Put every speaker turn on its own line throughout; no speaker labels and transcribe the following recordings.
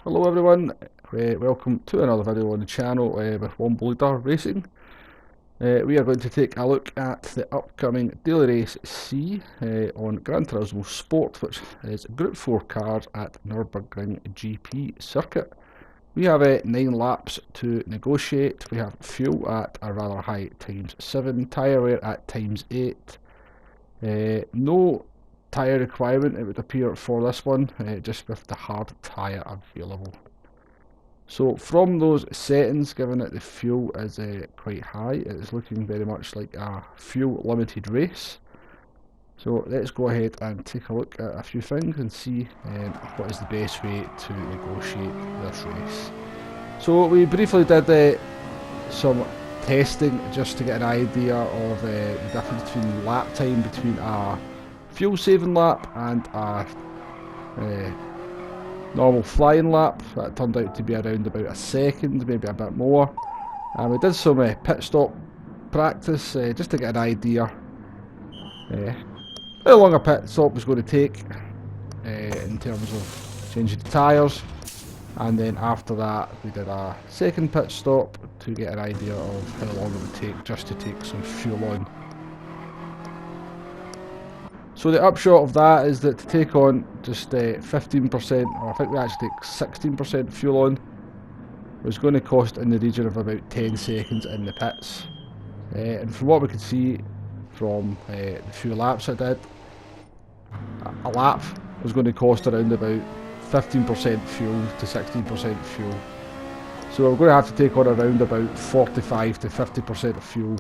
Hello everyone, welcome to another video on the channel with One Leader Racing. We are going to take a look at the upcoming daily race C on Gran Turismo Sport, which is Group 4 cars at Nurburgring GP circuit. We have 9 laps to negotiate. We have fuel at a rather high ×7, tyre wear at ×8. No tyre requirement, it would appear, for this one, just with the hard tyre available. So from those settings, given that the fuel is quite high, it is looking very much like a fuel limited race. So let's go ahead and take a look at a few things and see what is the best way to negotiate this race. So we briefly did some testing just to get an idea of the difference between lap time between a fuel saving lap and a normal flying lap. That turned out to be around about a second, maybe a bit more. And we did some pit stop practice just to get an idea how long a pit stop was going to take in terms of changing the tyres. And then after that we did a second pit stop to get an idea of how long it would take just to take some fuel on. So the upshot of that is that to take on just 15%, or I think we actually take 16% fuel on, was going to cost in the region of about 10 seconds in the pits. And from what we could see from the few laps I did, a lap was going to cost around about 15% fuel to 16% fuel. So we're going to have to take on around about 45 to 50% of fuel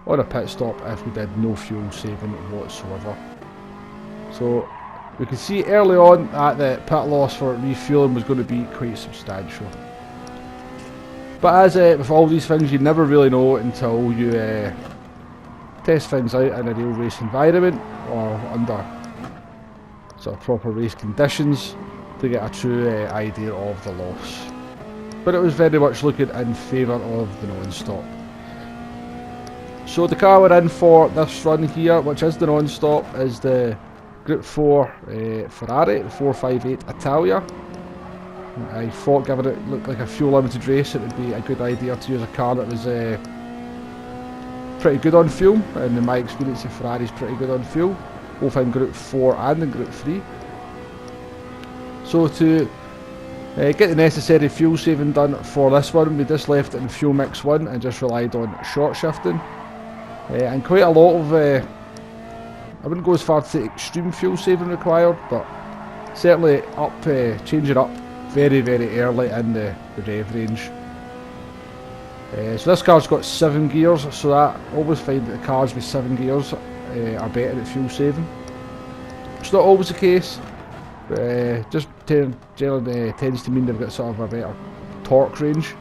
on a pit stop if we did no fuel saving whatsoever. So we can see early on that the pit loss for refueling was going to be quite substantial. But as with all these things, you never really know until you test things out in a real race environment or under sort of proper race conditions to get a true idea of the loss. But it was very much looking in favour of the non-stop. So the car we're in for this run here, which is the non-stop, is the Group 4 Ferrari, the 458 Italia. I thought, given it looked like a fuel limited race, it would be a good idea to use a car that was pretty good on fuel, and in my experience the Ferrari's pretty good on fuel, both in Group 4 and in Group 3. So to get the necessary fuel saving done for this one, we just left it in fuel mix 1 and just relied on short shifting. And quite a lot of I wouldn't go as far to say extreme fuel saving required, but certainly changing up very early in the rev range. So this car's got 7 gears, so that I always find that the cars with 7 gears are better at fuel saving. It's not always the case, but just generally tends to mean they've got sort of a better torque range,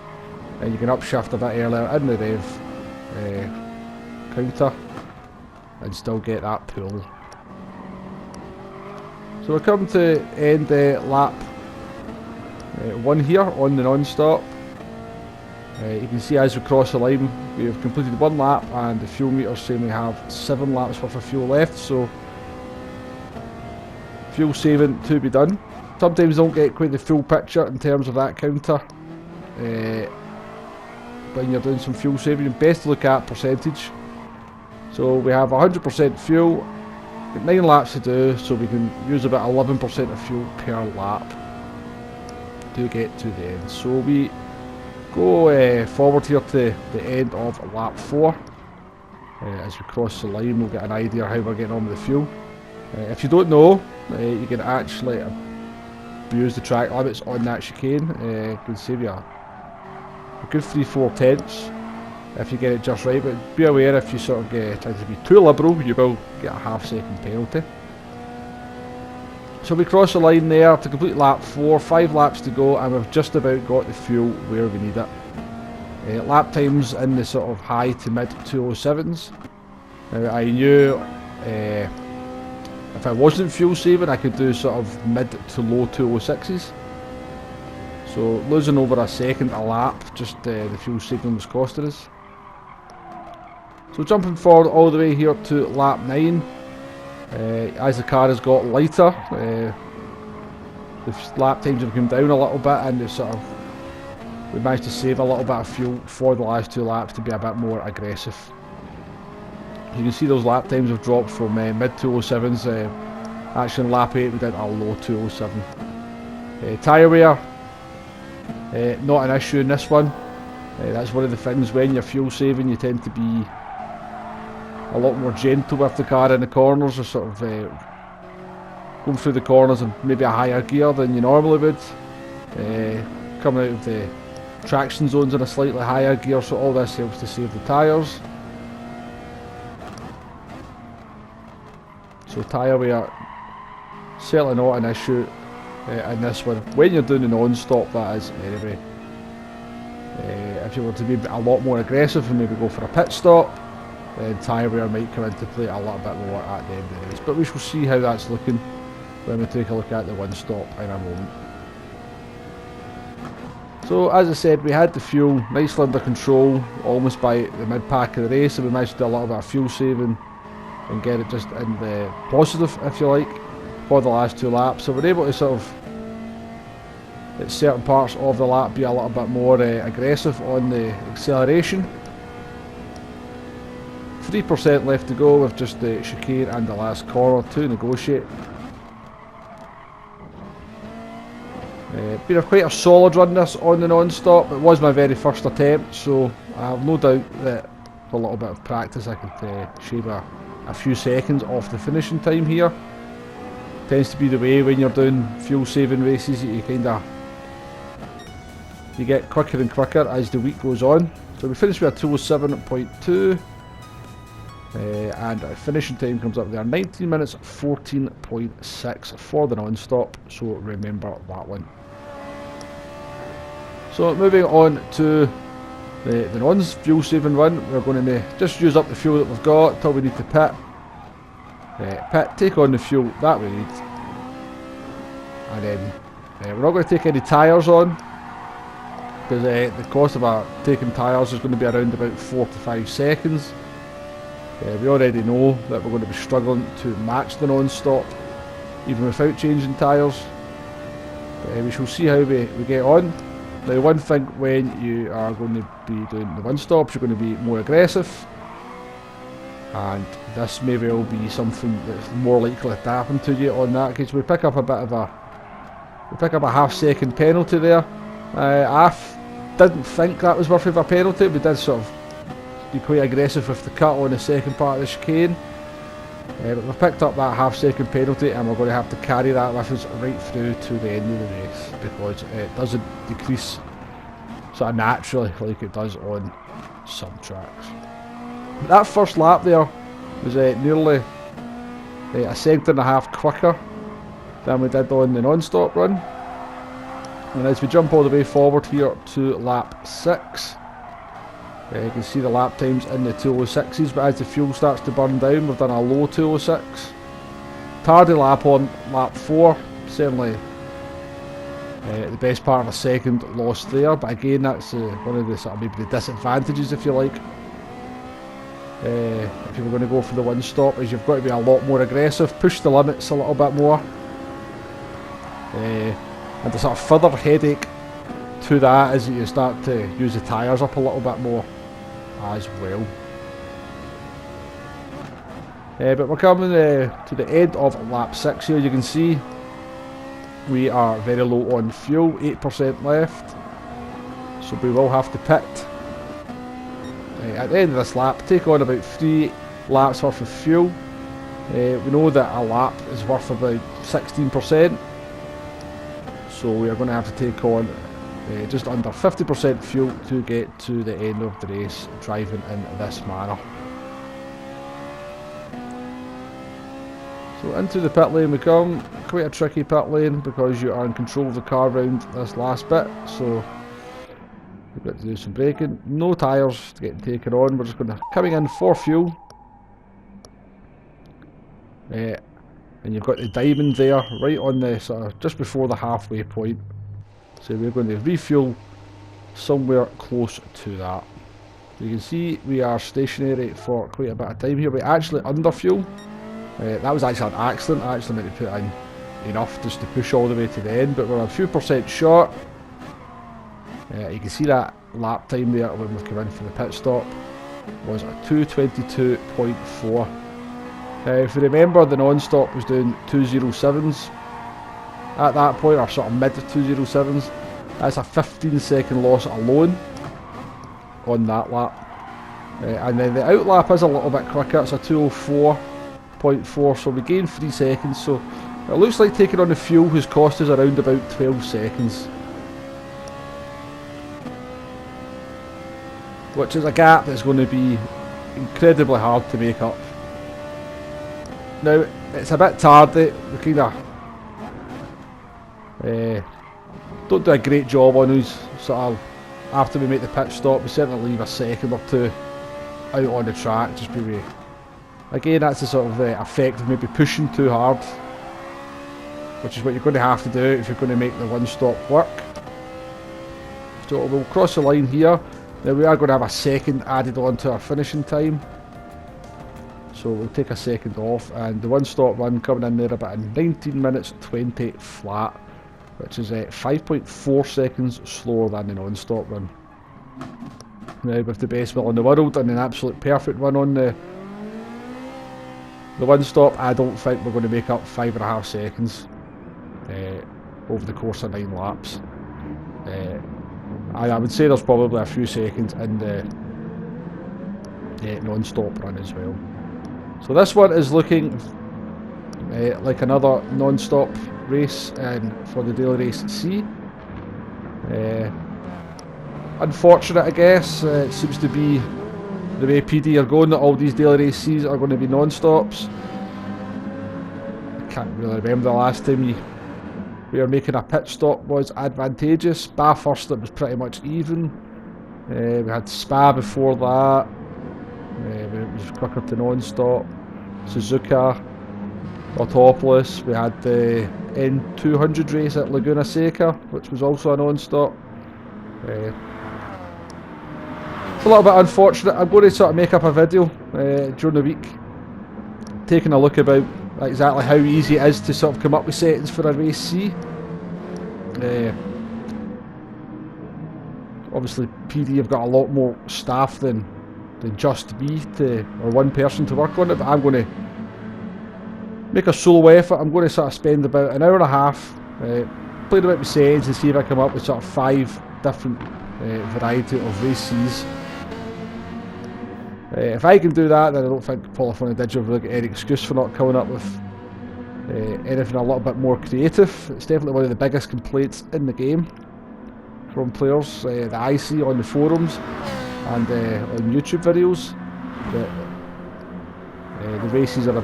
and you can upshift a bit earlier in the rev counter and still get that pull. So we're coming to end lap 1 here on the non-stop. You can see as we cross the line we have completed 1 lap and the fuel meter's saying we have 7 laps worth of fuel left, so fuel saving to be done. Sometimes don't get quite the full picture in terms of that counter when you're doing some fuel saving. You best look at percentage. So we have 100% fuel, got 9 laps to do, so we can use about 11% of fuel per lap to get to the end. So we go forward here to the end of lap 4. As we cross the line we'll get an idea how we're getting on with the fuel. If you don't know, you can actually abuse the track limits on that chicane. It can save you a good 3-4 tenths if you get it just right, but be aware if you sort of try to be too liberal, you will get a half-second penalty. So we cross the line there to complete lap 4, 5 laps to go, and we've just about got the fuel where we need it. Lap times in the sort of high to mid 207s. Now I knew if I wasn't fuel saving I could do sort of mid to low 206s. So losing over a second a lap, just the fuel saving was costing us. So jumping forward all the way here to lap 9, as the car has got lighter, the lap times have come down a little bit, and we managed to save a little bit of fuel for the last 2 laps to be a bit more aggressive. You can see those lap times have dropped from mid 207s. Actually, in lap 8 we did a low 207. Tyre wear, not an issue in this one. That's one of the things, when you're fuel saving, you tend to be a lot more gentle with the car in the corners, or sort of going through the corners in maybe a higher gear than you normally would. Coming out of the traction zones in a slightly higher gear, so all this helps to save the tyres. So tyre wear, certainly not an issue in this one. When you're doing the non-stop, that is, anyway. If you were to be a lot more aggressive and maybe go for a pit stop, then tyre wear might come into play a little bit more at the end of the race. But we shall see how that's looking when we take a look at the one stop in a moment. So as I said, we had the fuel nicely under control almost by the mid-pack of the race, and we managed to do a lot of our fuel saving and get it just in the positive, if you like, for the last 2 laps. So we're able to sort of, at certain parts of the lap, be a little bit more aggressive on the acceleration. 3% left to go with just the chicane and the last corner to negotiate. Been quite a solid run this on the non-stop. It was my very first attempt, so I have no doubt that with a little bit of practice I could shave a few seconds off the finishing time here. Tends to be the way when you're doing fuel saving races, you get quicker and quicker as the week goes on. So we finished with a 207.2 and our finishing time comes up there, 19 minutes 14.6 for the non-stop, so remember that one. So moving on to the non-fuel saving run, we're going to just use up the fuel that we've got until we need to pit. Take on the fuel that we need, and then we're not going to take any tyres on, because the cost of taking tyres is going to be around about 4 to 5 seconds. We already know that we're going to be struggling to match the non-stop even without changing tyres. We shall see how we get on. Now, one thing when you are going to be doing the one-stops, you're going to be more aggressive, and this may well be something that's more likely to happen to you on that case. We pick up a half-second penalty there. I didn't think that was worth of a penalty. We did sort of be quite aggressive with the cut on the second part of the chicane, but we've picked up that half-second penalty, and we're going to have to carry that with us right through to the end of the race, because it doesn't decrease sort of naturally like it does on some tracks. That first lap there was nearly a second and a half quicker than we did on the non-stop run. And as we jump all the way forward here to lap 6, you can see the lap times in the 206s, but as the fuel starts to burn down, we've done a low 206. Tardy lap on lap 4, certainly the best part of a second lost there, but again that's one of the sort of maybe the disadvantages, if you like. If you were going to go for the one stop, is you've got to be a lot more aggressive, push the limits a little bit more. And the sort of further headache to that is that you start to use the tyres up a little bit more as well. But we're coming to the end of lap 6 here. You can see we are very low on fuel, 8% left, so we will have to pit at the end of this lap, take on about 3 laps worth of fuel. We know that a lap is worth about 16%, so we are going to have to take on just under 50% fuel to get to the end of the race driving in this manner. So into the pit lane we come. Quite a tricky pit lane because you are in control of the car round this last bit, so we've got to do some braking. No tyres to get taken on, we're just going to coming in for fuel. And you've got the diamond there right on the sort of just before the halfway point, so we're going to refuel somewhere close to that. You can see we are stationary for quite a bit of time here. We actually under fuel. That was actually an accident. I actually meant to put in enough just to push all the way to the end, but we're a few percent short. You can see that lap time there when we come in for the pit stop was a 2:22.4. If you remember, the non-stop was doing 2:07s at that point, or sort of mid 2:07s. That's a 15-second loss alone on that lap. And then the out lap is a little bit quicker, it's a 2:04.4, so we gained 3 seconds. So it looks like taking on the fuel has cost us around about 12 seconds. Which is a gap that's going to be incredibly hard to make up. Now, it's a bit tardy, we kind of don't do a great job on us, sort of after we make the pit stop. We certainly leave a second or two out on the track, just be again, that's the sort of effect of maybe pushing too hard, which is what you're going to have to do if you're going to make the one stop work. So we'll cross the line here. Now we are going to have a second added on to our finishing time, so we'll take a second off, and the one stop run coming in there about 19 minutes 20 flat, which is 5.4 seconds slower than the non-stop run. Now, with the best will in the world and an absolute perfect run on the one stop, I don't think we're going to make up 5.5 seconds over the course of 9 laps. I would say there's probably a few seconds in the non-stop run as well. So this one is looking like another non-stop race for the daily race C. Unfortunate, I guess. It seems to be the way PD are going, that all these daily race C's are going to be non-stops. I can't really remember the last time we were making a pit stop was advantageous. Bathurst, it was pretty much even. We had Spa before that. It was quicker to non-stop. Suzuka, Autopolis. We had the N200 race at Laguna Seca, which was also a non-stop. It's a little bit unfortunate. I'm going to sort of make up a video during the week, taking a look about exactly how easy it is to sort of come up with settings for a race C. Obviously PD have got a lot more staff than just me or one person to work on it, but I'm going to make a solo effort. I'm going to sort of spend about an hour and a half playing about with settings and see if I come up with sort of 5 different variety of race Cs. If I can do that, then I don't think Polyphony Digital really got any excuse for not coming up with anything a little bit more creative. It's definitely one of the biggest complaints in the game from players that I see on the forums and on YouTube videos, that the races are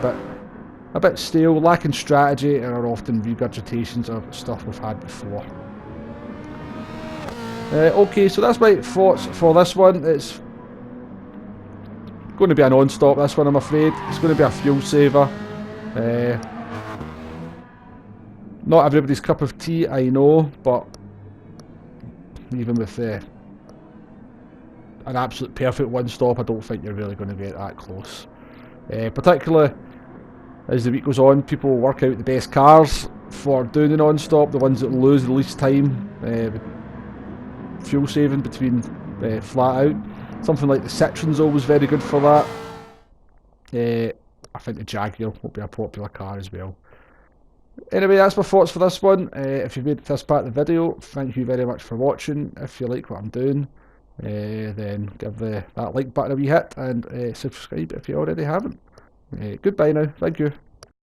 a bit stale, lacking strategy, and are often regurgitations of stuff we've had before. Okay, so that's my thoughts for this one. It's going to be a non-stop, this one, I'm afraid. It's going to be a fuel saver. Not everybody's cup of tea, I know, but even with an absolute perfect one stop, I don't think you're really going to get that close. Particularly as the week goes on, people will work out the best cars for doing the non-stop, the ones that lose the least time fuel saving between flat out. Something like the Citroen's always very good for that. I think the Jaguar will be a popular car as well. Anyway, that's my thoughts for this one. If you've made this part of the video, thank you very much for watching. If you like what I'm doing, then give that like button a wee hit, and subscribe if you already haven't. Goodbye now, thank you.